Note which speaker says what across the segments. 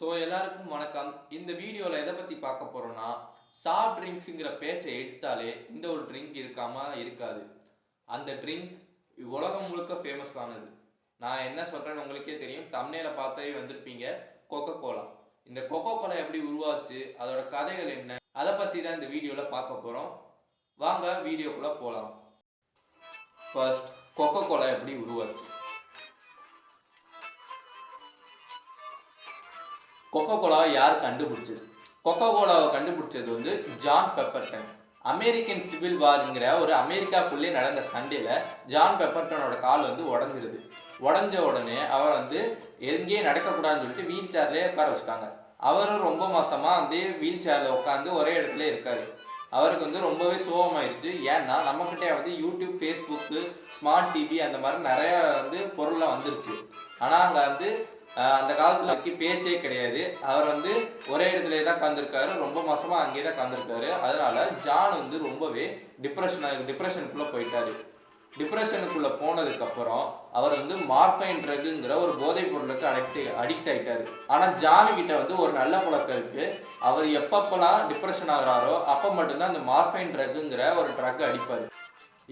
Speaker 1: எல்லாருக்கும் வணக்கம். இந்த வீடியோவில் எதை பற்றி பார்க்க போகிறோன்னா, சாஃப்ட் ட்ரிங்க்ஸுங்கிற பேச்சை எடுத்தாலே இந்த ஒரு ட்ரிங்க் இருக்காது. அந்த ட்ரிங்க் உலகம் முழுக்க ஃபேமஸ் ஆனது. நான் என்ன சொல்கிறேன்னு உங்களுக்கே தெரியும், தம்ப்நெயிலை பார்த்தாவே வந்திருப்பீங்க. Coca Cola. இந்த கொக்கோ கோலா எப்படி உருவாச்சு, அதோட கதைகள் என்ன, அதை பற்றி தான் இந்த வீடியோவில் பார்க்க போகிறோம். வாங்க வீடியோக்குள்ளே போகலாம். ஃபர்ஸ்ட், கொக்கோ கோலா எப்படி உருவாச்சு. கொக்கோ கோலாவை யார் கண்டுபிடிச்சது? கொக்கோ கோலாவை கண்டுபிடிச்சது வந்து ஜான் பெப்பர்டன். அமெரிக்கன் சிவில் வார்ங்கிற ஒரு அமெரிக்காக்குள்ளே நடந்த சண்டையில் ஜான் பெப்பர்டனோட கால் வந்து உடஞ்சிருது. உடஞ்ச உடனே அவர் வந்து எங்கேயும் நடக்கக்கூடாதுன்னு சொல்லிட்டு வீல் சேர்லேயே உட்கார வச்சுட்டாங்க. அவரும் ரொம்ப மாசமாக வந்து வீல் சேரில் உட்காந்து ஒரே இடத்துல இருக்காரு. அவருக்கு வந்து ரொம்பவே சோகமாயிருச்சு. ஏன்னா நம்மக்கிட்டே வந்து யூடியூப், ஃபேஸ்புக்கு, ஸ்மார்ட் டிவி அந்த மாதிரி நிறையா வந்து பொருள்லாம் வந்துருச்சு. ஆனால் அங்கே வந்து அந்த காலத்தில் பேச்சே கிடையாது. அவர் வந்து ஒரே இடத்துல தான் உட்காந்துருக்காரு. ரொம்ப மாசமாக அங்கேயே தான் உட்காந்துருக்காரு. அதனால ஜான் வந்து ரொம்பவே டிப்ரெஷனுக்குள்ளே போயிட்டாரு. டிப்ரெஷனுக்குள்ளே போனதுக்கப்புறம் அவர் வந்து மார்ஃபைன் ட்ரக்குங்கிற ஒரு போதைப் பொருளுக்கு அடிக்ட் ஆகிட்டாரு. ஆனால் ஜானு கிட்ட வந்து ஒரு நல்ல பழக்கம் இருக்குது. அவர் எப்பப்பெல்லாம் டிப்ரெஷன் ஆகிறாரோ அப்போ மட்டும்தான் அந்த மார்ஃபைன் ட்ரக்குங்கிற ஒரு ட்ரக் அடிப்பார்.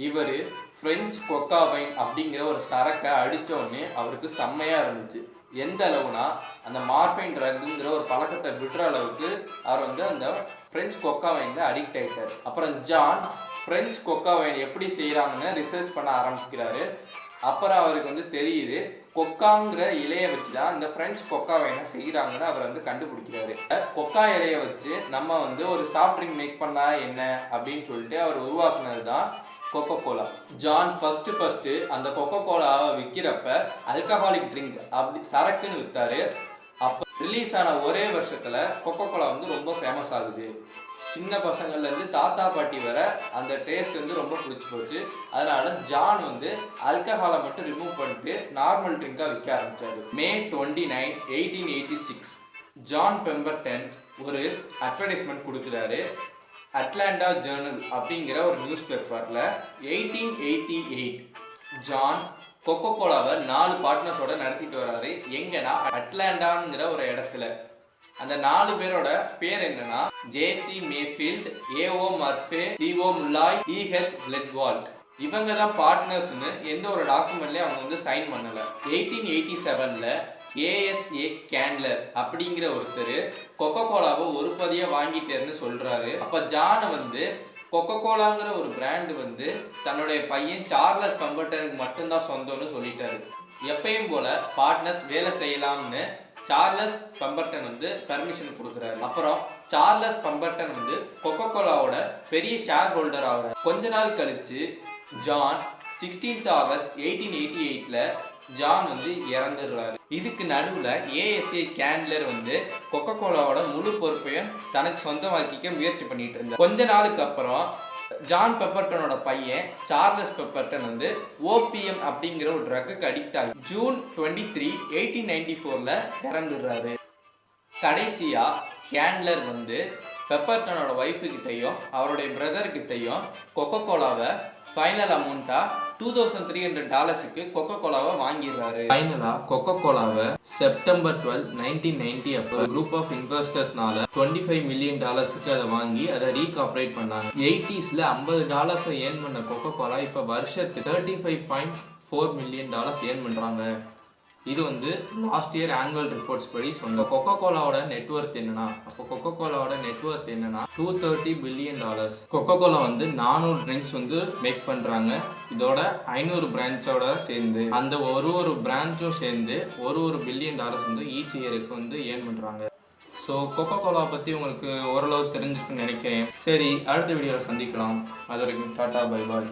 Speaker 1: இவர் ஃப்ரெஞ்ச் கொக்காவைன் அப்படிங்கிற ஒரு சரக்கை அடித்தோடனே அவருக்கு செம்மையாக இருந்துச்சு. எந்த அளவுனா, அந்த மார்ஃபைன் ட்ரக்குங்கிற ஒரு பழக்கத்தை விடுற அளவுக்கு அவர் வந்து அந்த ஃப்ரெஞ்ச் கொக்காவைனில் அடிக்ட் ஆகிட்டார். அப்புறம் ஜான் ஃப்ரெஞ்ச் கொக்காவைன் எப்படி செய்கிறாங்கன்னு ரிசர்ச் பண்ண ஆரம்பிக்கிறாரு. அப்புறம் அவருக்கு வந்து தெரியுது, கொக்காங்கிற இலையை வச்சு தான் இந்த ஃப்ரெஞ்ச் கொக்காவைனை செய்கிறாங்கன்னு அவர் வந்து கண்டுபிடிக்கிறாரு. கொக்கா இலையை வச்சு நம்ம வந்து ஒரு சாஃப்ட் ட்ரிங்க் மேக் பண்ணா என்ன அப்படின்னு சொல்லிட்டு அவர் உருவாக்குனது தான் கொக்கோ கோலா. ஜான் ஃபர்ஸ்ட் அந்த கொக்கோ கோலாவை விற்கிறப்ப ஆல்கஹாலிக் ட்ரிங்க் அப்படி சரக்குன்னு விற்றாரு. அப்போ ரிலீஸ் ஆன ஒரே வருஷத்தில் கொக்கோ கோலா வந்து ரொம்ப ஃபேமஸ் ஆகுது. சின்ன பசங்கள்லேருந்து தாத்தா பாட்டி வர அந்த டேஸ்ட் வந்து ரொம்ப பிடிச்சி போச்சு. அதனால ஜான் வந்து ஆல்கஹாலை மட்டும் ரிமூவ் பண்ணிட்டு நார்மல் ட்ரிங்காக விற்க ஆரம்பித்தார். May 29, 1886 ஜான் பெம்பர்டன் ஒரு அட்வர்டைஸ்மெண்ட் கொடுக்குறாரு. அட்லாண்டா ஜேர்னல் அப்படிங்கிற ஒரு நியூஸ் பேப்பரில் 1888 ஜான் கொக்கோ கோலாவை 4 பார்ட்னர்ஸோட நடத்திட்டு வர்றாரு. எங்கன்னா அட்லாண்டாங்கிற ஒரு இடத்துல. அந்த 4 பேரோட பேர் என்னன்னா, ஜேசி மேஃபீல்ட், ஏஓ மர்ஃபே, டிஓ முல்லாய், இஹெச் பிளட்வால்ட். இவங்க தான் பார்ட்னர்ஸ்னு எந்த ஒரு டாக்குமெண்ட்லயும் அவங்க வந்து சைன் பண்ணல. 1887 ஏஎஸ்ஏ கேண்ட்லர் அப்படிங்கிற ஒருத்தர் கொக்கோ கோலாவை ஒரு பதியா வாங்கிட்டேன்னு சொல்றாரு. அப்ப ஜான் வந்து கொக்கோ கோலாங்கிற ஒரு பிராண்ட் வந்து தன்னுடைய பையன் சார்லஸ் பெம்பர்டனுக்கு மட்டும்தான் சொந்தம்னு சொல்லிட்டாரு. எப்பயும் போல பார்ட்னர்ஸ் வேலை செய்யலாம்னு சார்லஸ் பெம்பர்டன் வந்து பெர்மிஷன் கொடுக்குறாரு. அப்புறம் சார்லஸ் பெம்பர்டன் வந்து கொக்கோ கோலாவோட பெரிய ஷேர் ஹோல்டர் ஆகிறார். கொஞ்ச நாள் கழிச்சு ஜான் 16th August 1888 ஜான் வந்து இறந்துடுறாரு. இதுக்கு நடுவில் ஏஎஸ்ஏ கேண்ட்லர் வந்து கொக்கோ கோலாவோட முழு பொறுப்பையும் தனக்கு சொந்தமாக்கிக்க முயற்சி பண்ணிட்டு இருந்தார். கொஞ்ச நாளுக்கு அப்புறம் ஜான் பெப்பர்டனோட பையன் சார்லஸ் பெப்பர்டன் வந்து ஓபிஎம் அப்படிங்கிற ஒரு ட்ரக்குக்கு அடிக்ட் ஆகி June 23, 1894 இறந்துடுறாரு. கடைசியா கேண்ட்லர் வந்து பெப்பர்டனோட ஒய்ஃபு கிட்டையும் அவருடைய பிரதர்கிட்டையும் கொக்கோ கோலாவை ஃபைனல் அமௌண்ட்டா $2,300 கொக்கோ கோலாவை வாங்கிடுறாரு. ஃபைனலா கொக்கோ கோலாவை September 12, 1990 அப்போ குரூப் ஆஃப் இன்வெஸ்டர்ஸ்னால $25 million அதை வாங்கி அதை ரீகாப்ரேட் பண்ணாங்க. 80s $50 ஏர்ன் பண்ண கொக்கோ கோலா இப்போ வருஷத்துக்கு $35.4 million ஏர்ன் பண்றாங்க. இது வந்து லாஸ்ட் இயர் ஆனுவல் ரிப்போர்ட்ஸ் படி சொன்ன. கொக்கோ கோலாவோட நெட்வொர்த் என்னன்னா, அப்போ கொக்கோ கோலாவோட நெட்வொர்த் என்னன்னா $230 billion. கொக்கோ கோலா வந்து 400 ட்ரிங்க்ஸ் வந்து மேக் பண்றாங்க. இதோட 500 பிரான்ச்சோட சேர்ந்து அந்த ஒரு பிரான்ச்சும் சேர்ந்து $1 billion வந்து ஈச் இயருக்கு வந்து ஏர்ன் பண்றாங்க. ஸோ கொக்கோ கோலா பற்றி உங்களுக்கு ஓரளவு தெரிஞ்சுக்குன்னு நினைக்கிறேன். சரி, அடுத்த வீடியோவில் சந்திக்கலாம். அது வரைக்கும் டாடா, பை பாய்.